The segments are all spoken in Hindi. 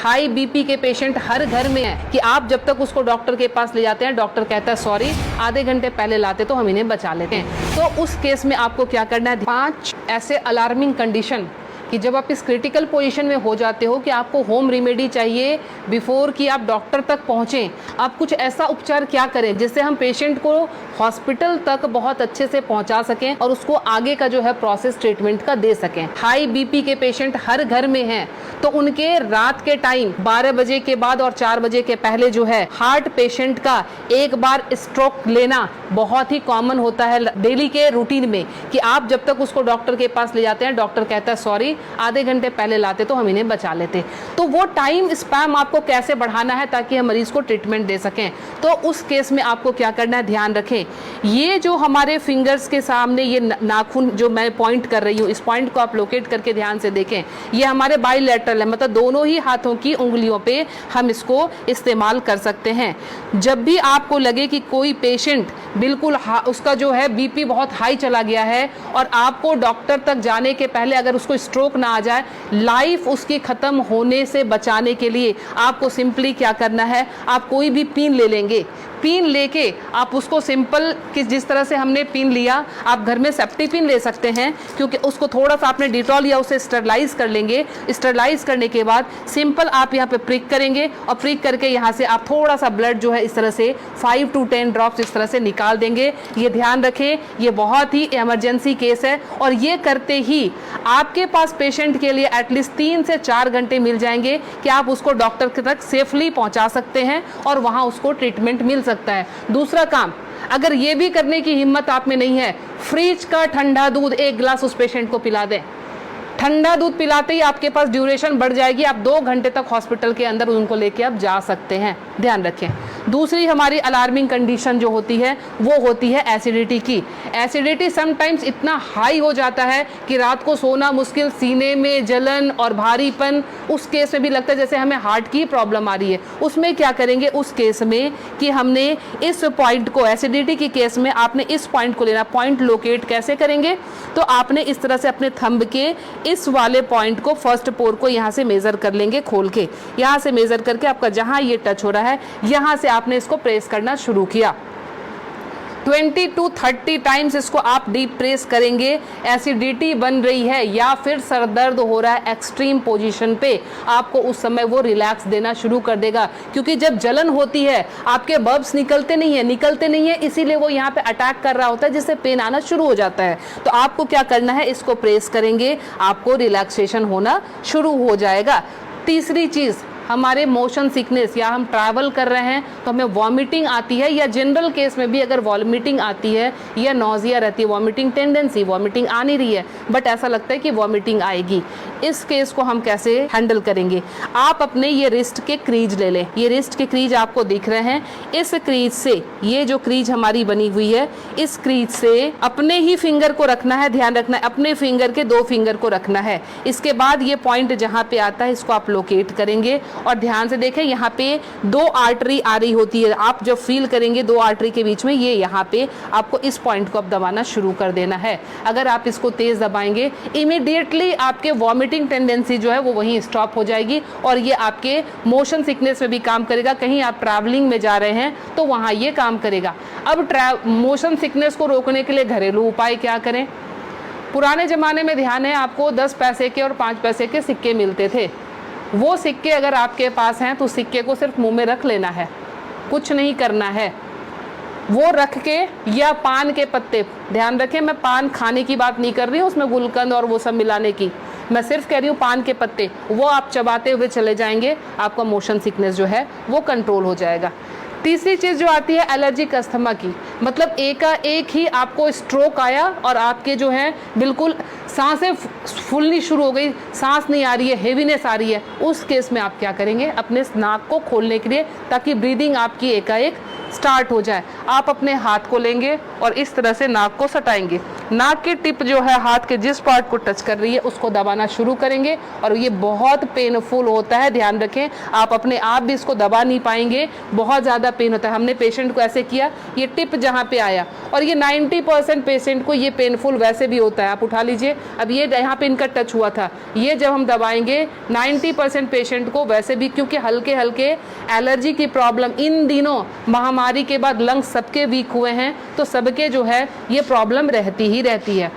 हाई बीपी के पेशेंट हर घर में है कि आप जब तक उसको डॉक्टर के पास ले जाते हैं, डॉक्टर कहता है सॉरी, आधे घंटे पहले लाते तो हम इन्हें बचा लेते हैं। तो उस केस में आपको क्या करना है, 5 ऐसे अलार्मिंग कंडीशन कि जब आप इस क्रिटिकल पोजीशन में हो जाते हो कि आपको होम रेमेडी चाहिए बिफोर कि आप डॉक्टर तक पहुँचें। आप कुछ ऐसा उपचार क्या करें जिससे हम पेशेंट को हॉस्पिटल तक बहुत अच्छे से पहुंचा सकें और उसको आगे का जो है प्रोसेस ट्रीटमेंट का दे सकें। हाई बीपी के पेशेंट हर घर में हैं, तो उनके रात के टाइम 12 बजे के बाद और 4 बजे के पहले जो है हार्ट पेशेंट का एक बार स्ट्रोक लेना बहुत ही कॉमन होता है डेली के रूटीन में कि आप जब तक उसको डॉक्टर के पास ले जाते हैं, डॉक्टर कहता है सॉरी, आधे घंटे पहले लाते तो हम इन्हें बचा लेते। तो वो टाइम स्पैम आपको कैसे बढ़ाना है ताकि हम मरीज को ट्रीटमेंट दे सकें। तो उस केस में आपको क्या करना है, ध्यान रखें, ये जो हमारे फिंगर्स के सामने ये नाखून जो मैं पॉइंट कर रही हूँ, इस पॉइंट को आप लोकेट करके ध्यान से देखें, ये हमारे बाइलेटरल है, मतलब दोनों ही हाथों की उंगलियों पे हम इसको इस्तेमाल कर सकते हैं। जब भी आपको लगे कि कोई पेशेंट बिल्कुल उसका जो है बीपी बहुत हाई चला गया है और आपको डॉक्टर तक जाने के पहले अगर उसको स्ट्रोक ना आ जाए, लाइफ उसकी खत्म होने से बचाने के लिए आपको सिंपली क्या करना है, आप कोई भी पिन ले लेंगे, पिन लेके आप उसको सिंपल कि जिस तरह से हमने पिन लिया, आप घर में सेफ्टी पिन ले सकते हैं क्योंकि उसको थोड़ा सा आपने डिटॉल या उसे स्टरलाइज कर लेंगे। स्टरलाइज करने के बाद सिंपल आप यहाँ पे प्रिक करेंगे और प्रिक करके यहाँ से आप थोड़ा सा ब्लड जो है इस तरह से 5 to 10 ड्रॉप्स इस तरह से निकाल देंगे। ये ध्यान रखें, ये बहुत ही इमरजेंसी केस है और ये करते ही आपके पास पेशेंट के लिए एटलीस्ट 3 से 4 घंटे मिल जाएंगे कि आप उसको डॉक्टर तक सेफली पहुँचा सकते हैं और वहाँ उसको ट्रीटमेंट मिल सकता है। दूसरा काम, अगर ये भी करने की हिम्मत आप में नहीं है, फ्रिज का ठंडा दूध 1 गिलास उस पेशेंट को पिला दें। ठंडा दूध पिलाते ही आपके पास ड्यूरेशन बढ़ जाएगी, आप 2 घंटे तक हॉस्पिटल के अंदर उनको लेके आप जा सकते हैं। ध्यान रखें। दूसरी हमारी अलार्मिंग कंडीशन जो होती है वो होती है एसिडिटी की। एसिडिटी समटाइम्स इतना हाई हो जाता है कि रात को सोना मुश्किल, सीने में जलन और भारीपन, उस केस में भी लगता है जैसे हमें हार्ट की प्रॉब्लम आ रही है। उसमें क्या करेंगे उस केस में कि हमने इस पॉइंट को, एसिडिटी की केस में आपने इस पॉइंट को लेना। पॉइंट लोकेट कैसे करेंगे, तो आपने इस तरह से अपने थंब के इस वाले पॉइंट को, फर्स्ट पोर को यहाँ से मेजर कर लेंगे, खोल के यहाँ से मेजर करके आपका जहाँ ये टच हो रहा है यहाँ से आपने इसको प्रेस करना शुरू किया। 20 to 30 टाइम्स इसको आप डीप प्रेस करेंगे। एसिडिटी बन रही है या फिर सर दर्द हो रहा है एक्सट्रीम पोजीशन पे, आपको उस समय वो रिलैक्स देना शुरू कर देगा क्योंकि जब जलन होती है आपके बब्स निकलते नहीं है, इसीलिए वो यहाँ पे अटैक कर रहा होता है जिससे पेन आना शुरू हो जाता है। तो आपको क्या करना है, इसको प्रेस करेंगे, आपको रिलैक्सेशन होना शुरू हो जाएगा। तीसरी चीज़, हमारे मोशन सिकनेस या हम ट्रैवल कर रहे हैं तो हमें वॉमिटिंग आती है या जनरल केस में भी अगर वॉमिटिंग आती है या नॉजिया रहती है, वॉमिटिंग टेंडेंसी, वॉमिटिंग आ नहीं रही है बट ऐसा लगता है कि वॉमिटिंग आएगी, इस केस को हम कैसे हैंडल करेंगे। आप अपने ये रिस्ट के क्रीज ले लें, ये रिस्ट के क्रीज आपको दिख रहे हैं, इस क्रीज से, ये जो क्रीज हमारी बनी हुई है, इस क्रीज से अपने ही फिंगर को रखना है, ध्यान रखना है, अपने फिंगर के 2 फिंगर को रखना है। इसके बाद ये पॉइंट जहाँ पे आता है इसको आप लोकेट करेंगे और ध्यान से देखें, यहाँ पे 2 आर्टरी आ रही होती है। आप जब फील करेंगे 2 आर्टरी के बीच में, ये यहाँ पे आपको इस पॉइंट को अब दबाना शुरू कर देना है। अगर आप इसको तेज दबाएंगे इमीडिएटली आपके वॉमिटिंग टेंडेंसी जो है वो वहीं स्टॉप हो जाएगी और ये आपके मोशन सिकनेस में भी काम करेगा। कहीं आप ट्रैवलिंग में जा रहे हैं तो वहाँ ये काम करेगा। अब मोशन सिकनेस को रोकने के लिए घरेलू उपाय क्या करें। पुराने ज़माने में ध्यान है आपको 10 पैसे के और 5 पैसे के सिक्के मिलते थे। वो सिक्के अगर आपके पास हैं तो सिक्के को सिर्फ मुंह में रख लेना है, कुछ नहीं करना है। वो रख के, या पान के पत्ते, ध्यान रखें मैं पान खाने की बात नहीं कर रही हूँ, उसमें गुलकंद और वो सब मिलाने की, मैं सिर्फ कह रही हूँ पान के पत्ते, वो आप चबाते हुए चले जाएंगे, आपका मोशन सिकनेस जो है वो कंट्रोल हो जाएगा। तीसरी चीज़ जो आती है एलर्जिक अस्थमा की, मतलब एक ही आपको स्ट्रोक आया और आपके जो है बिल्कुल सांसें फूलनी शुरू हो गई, सांस नहीं आ रही है, हेवीनेस आ रही है, उस केस में आप क्या करेंगे, अपने नाक को खोलने के लिए ताकि ब्रीदिंग आपकी एकाएक स्टार्ट हो जाए, आप अपने हाथ को लेंगे और इस तरह से नाक को सटाएंगे। नाक की टिप जो है हाथ के जिस पार्ट को टच कर रही है उसको दबाना शुरू करेंगे और ये बहुत पेनफुल होता है, ध्यान रखें। आप अपने आप भी इसको दबा नहीं पाएंगे, बहुत ज़्यादा पेन होता है। हमने पेशेंट को ऐसे किया, ये टिप जहाँ पे आया, और ये 90% पेशेंट को ये पेनफुल वैसे भी होता है। आप उठा लीजिए, अब ये यहाँ पे इनका टच हुआ था, ये जब हम दबाएंगे 90% पेशेंट को वैसे भी, क्योंकि हल्के हल्के एलर्जी की प्रॉब्लम इन दिनों महामारी के बाद लंग्स सबके वीक हुए हैं, तो सबके जो है ये प्रॉब्लम रहती ही रहती है।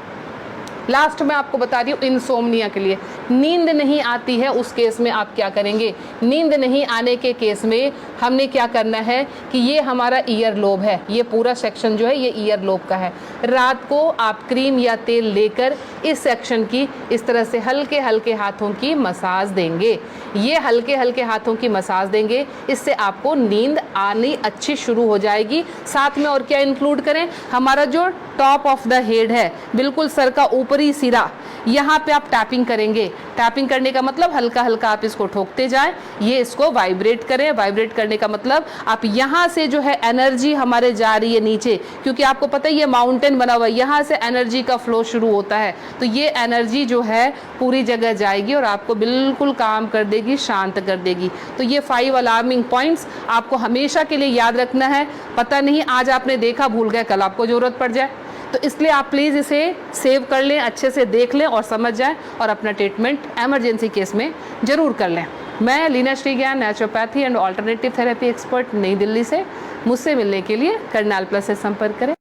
लास्ट में आपको बता रही हूँ इंसोम्निया के लिए, नींद नहीं आती है उस केस में आप क्या करेंगे। नींद नहीं आने के केस में हमने क्या करना है कि ये हमारा ईयर लोब है, ये पूरा सेक्शन जो है ये ईयर लोब का है। रात को आप क्रीम या तेल लेकर इस सेक्शन की इस तरह से हल्के हल्के हाथों की मसाज देंगे। ये हल्के हल्के हाथों की मसाज देंगे, इससे आपको नींद आनी अच्छी शुरू हो जाएगी। साथ में और क्या इंक्लूड करें, हमारा जो टॉप ऑफ द हेड है, बिल्कुल सर का ऊपरी सिरा, यहाँ पे आप टैपिंग करेंगे। टैपिंग करने का मतलब हल्का हल्का आप इसको ठोकते जाएं, ये इसको वाइब्रेट करें। वाइब्रेट करने का मतलब आप यहाँ से जो है एनर्जी हमारे जा रही है नीचे, क्योंकि आपको पता है ये माउंटेन बना हुआ है, यहाँ से एनर्जी का फ्लो शुरू होता है, तो ये एनर्जी जो है पूरी जगह जाएगी और आपको बिल्कुल काम कर देगी, शांत कर देगी। तो ये 5 अलार्मिंग पॉइंट्स आपको हमेशा के लिए याद रखना है। पता नहीं आज आपने देखा, भूल गए, कल आपको ज़रूरत पड़ जाए, तो इसलिए आप प्लीज़ इसे सेव कर लें, अच्छे से देख लें और समझ जाएं, और अपना ट्रीटमेंट एमरजेंसी केस में ज़रूर कर लें। मैं लीना श्री ज्ञान, naturopathy and alternative therapy expert, नई दिल्ली से। मुझसे मिलने के लिए करनाल प्लस से संपर्क करें।